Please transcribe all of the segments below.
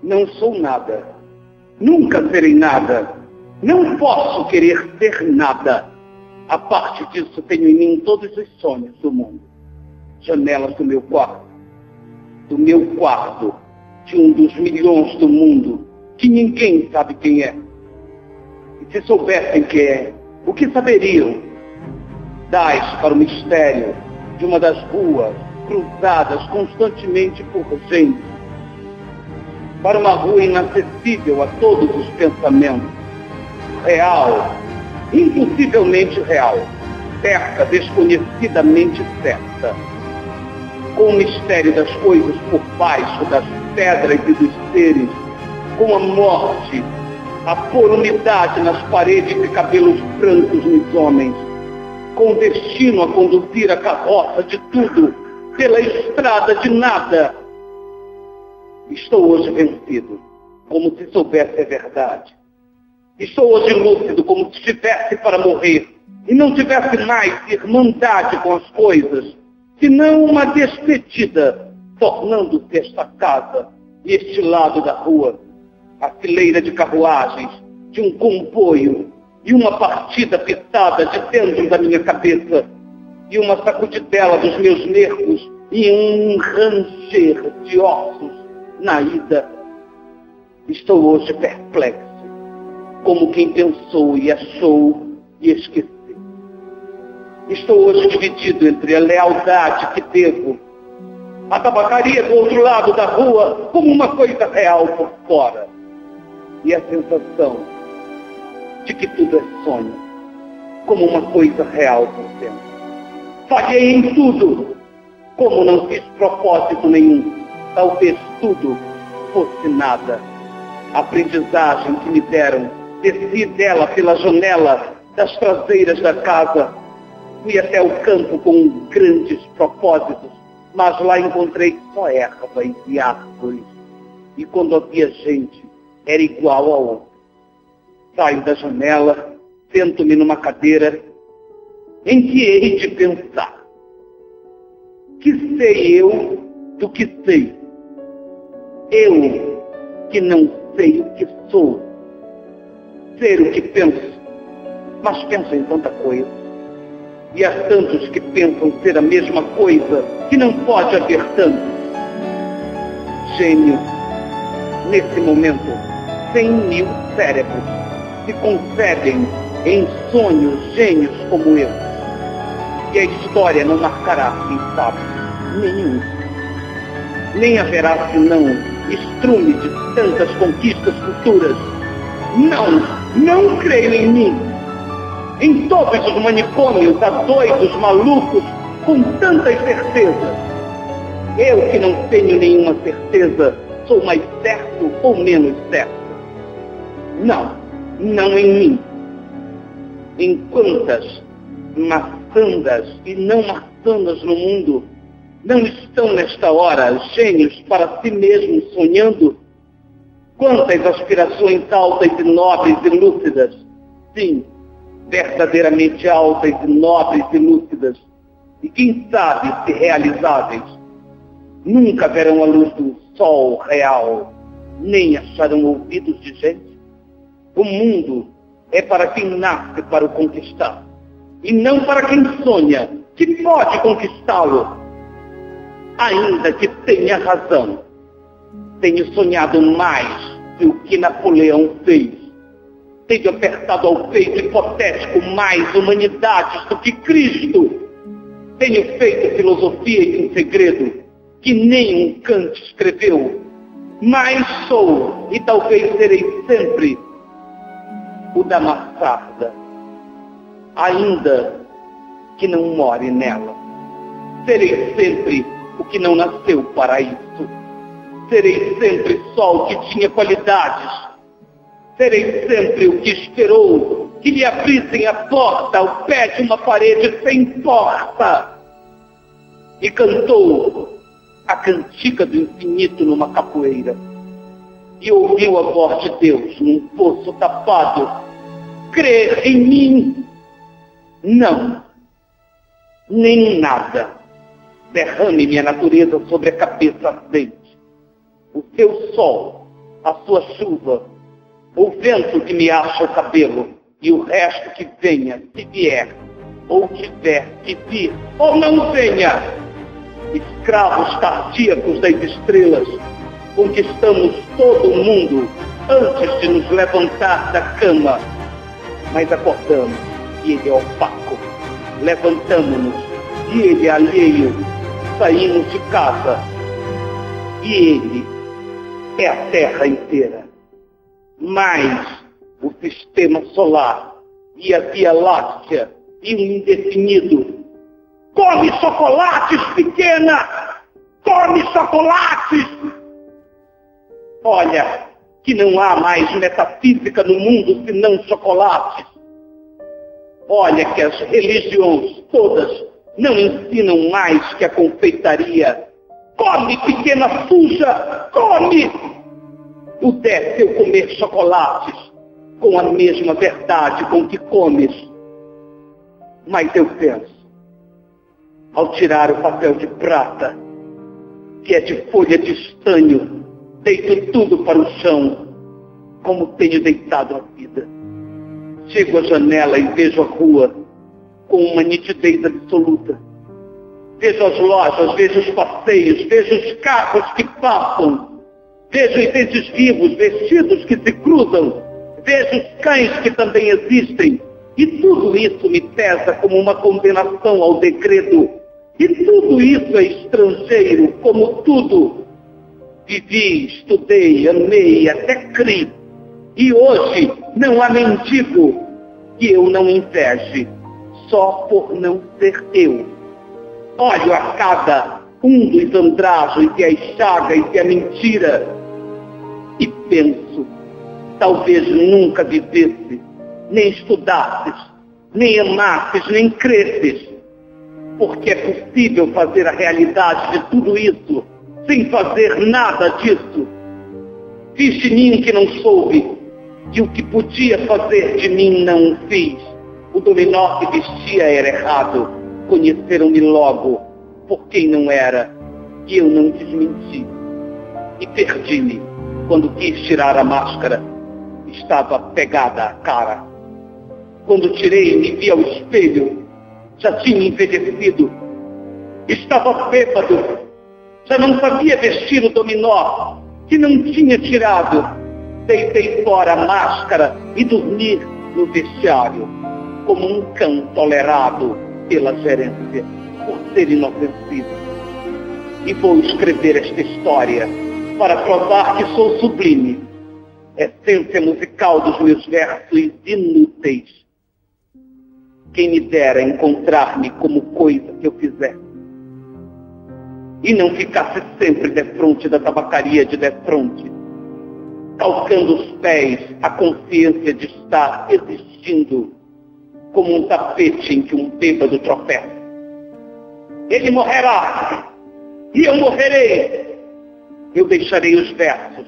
Não sou nada. Nunca serei nada. Não posso querer ser nada. A parte disso, tenho em mim todos os sonhos do mundo. Janelas do meu quarto. Do meu quarto. De um dos milhões do mundo. Que ninguém sabe quem é. E se soubessem quem é, o que saberiam? Dais para o mistério de uma das ruas cruzadas constantemente por gente. Para uma rua inacessível a todos os pensamentos. Real, impossivelmente real. Certa, desconhecidamente certa. Com o mistério das coisas por baixo das pedras e dos seres. Com a morte, a porumidade nas paredes e cabelos brancos nos homens. Com o destino a conduzir a carroça de tudo pela estrada de nada. Estou hoje vencido, como se soubesse a verdade. Estou hoje lúcido, como se estivesse para morrer, e não tivesse mais irmandade com as coisas, senão uma despedida, tornando-se esta casa e este lado da rua, a fileira de carruagens, de um comboio, e uma partida pitada de dentro da minha cabeça, e uma sacudidela dos meus nervos, e um ranger de ossos na ida. Estou hoje perplexo, como quem pensou e achou e esqueceu. Estou hoje dividido entre a lealdade que devo, a tabacaria do outro lado da rua, como uma coisa real por fora, e a sensação de que tudo é sonho, como uma coisa real por dentro. Falhei em tudo, como não fiz propósito nenhum. Talvez tudo fosse nada. A aprendizagem que me deram, desci dela pela janela das traseiras da casa. Fui até o campo com grandes propósitos, mas lá encontrei só erva e árvores. E quando havia gente, era igual a outra. Saio da janela, sento-me numa cadeira, em que hei de pensar? Que sei eu do que sei? Eu que não sei o que sou. Ser o que penso, mas penso em tanta coisa. E há tantos que pensam ser a mesma coisa, que não pode haver tantos. Gênio, nesse momento, 100.000 cérebros se concebem em sonhos gênios como eu. E a história não marcará, quem sabe, nenhum. Nem haverá senão estrume de tantas conquistas futuras. Não creio em mim. Em todos os manicômios há doidos malucos com tantas certezas. Eu que não tenho nenhuma certeza, sou mais certo ou menos certo? Não em mim. Em quantas maçandas e não maçandas no mundo não estão nesta hora gênios para si mesmos sonhando? Quantas aspirações altas e nobres e lúcidas, sim, verdadeiramente altas e nobres e lúcidas, e quem sabe se realizáveis, nunca verão a luz do sol real, nem acharão ouvidos de gente? O mundo é para quem nasce para o conquistar, e não para quem sonha, que pode conquistá-lo. Ainda que tenha razão, tenho sonhado mais do que Napoleão fez. Tenho apertado ao peito hipotético mais humanidades do que Cristo. Tenho feito filosofia em segredo que nem um Kant escreveu. Mas sou, e talvez serei sempre, o da maçarda, ainda que não more nela. Serei sempre o que não nasceu para isso. Serei sempre só o que tinha qualidades. Serei sempre o que esperou que lhe abrissem a porta ao pé de uma parede sem porta. E cantou a cantiga do infinito numa capoeira. E ouviu a voz de Deus num poço tapado. Crer em mim? Não. Nem nada. Derrame minha natureza sobre a cabeça ardente. O seu sol a sua chuva, o vento que me acha o cabelo, e o resto que venha, se vier, ou tiver que vir, ou não venha. Escravos cardíacos das estrelas, conquistamos todo o mundo antes de nos levantar da cama. Mas acordamos e ele é opaco. Levantamos-nos e ele é alheio. Saímos de casa e ele é a Terra inteira. Mas o sistema solar e a Via Láctea e o indefinido. Come chocolates, pequena! Come chocolates! Olha, que não há mais metafísica no mundo senão chocolates. Olha que as religiões todas não ensinam mais que a confeitaria. Come, pequena suja! Come! O deve eu comer chocolates com a mesma verdade com que comes. Mas eu penso, ao tirar o papel de prata, que é de folha de estanho, deito tudo para o chão, como tenho deitado a vida. Chego à janela e vejo a rua com uma nitidez absoluta. Vejo as lojas, vejo os passeios, vejo os carros que passam, vejo os entes vivos, vestidos que se cruzam, vejo os cães que também existem, e tudo isso me pesa como uma condenação ao degredo. E tudo isso é estrangeiro, como tudo. Vivi, estudei, amei, até criei. E hoje não há mendigo que eu não inveje, só por não ser eu. Olho a cada um dos andrajos e as chagas e a mentira e penso, talvez nunca vivesse, nem estudasses, nem amasses, nem cresces, porque é possível fazer a realidade de tudo isso sem fazer nada disso. Fiz de mim o que não soube, e o que podia fazer de mim não fiz. O dominó que vestia era errado, conheceram-me logo por quem não era, e eu não desmenti. E perdi-me quando quis tirar a máscara, estava pegada à cara. Quando tirei e me vi ao espelho, já tinha envelhecido. Estava bêbado, já não sabia vestir o dominó, que não tinha tirado. Deitei fora a máscara e dormi no vestiário, como um cão tolerado pela gerência, por ser inofensivo. E vou escrever esta história para provar que sou sublime, essência musical dos meus versos inúteis. Quem me dera encontrar-me como coisa que eu fizesse, e não ficasse sempre defronte da tabacaria de defronte, calcando os pés a consciência de estar existindo como um tapete em que um bêbado tropeça. Ele morrerá, e eu morrerei. Eu deixarei os versos.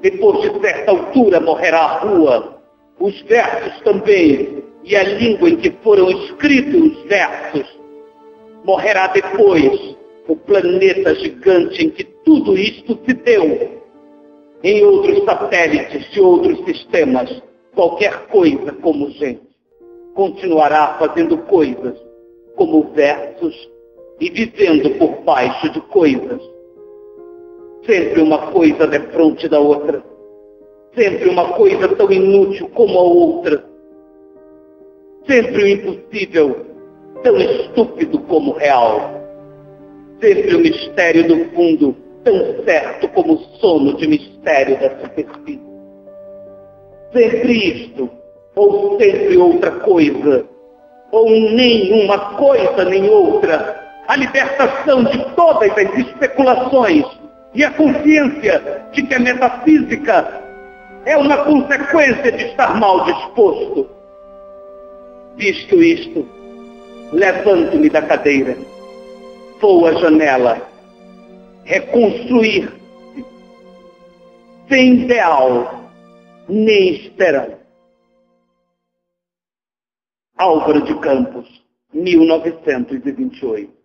Depois de certa altura morrerá a rua, os versos também, e a língua em que foram escritos os versos. Morrerá depois o planeta gigante em que tudo isto se deu. Em outros satélites de outros sistemas, qualquer coisa como gente continuará fazendo coisas como versos e vivendo por baixo de coisas. Sempre uma coisa defronte da outra. Sempre uma coisa tão inútil como a outra. Sempre o impossível tão estúpido como real. Sempre o mistério do fundo tão certo como o sono de mistério da superfície. Sempre isto, ou sempre outra coisa, ou nenhuma coisa nem outra. A libertação de todas as especulações e a consciência de que a metafísica é uma consequência de estar mal disposto. Visto isto, levanto-me da cadeira, vou à janela, reconstruir-se, sem ideal, nem esperança. Álvaro de Campos, 1928.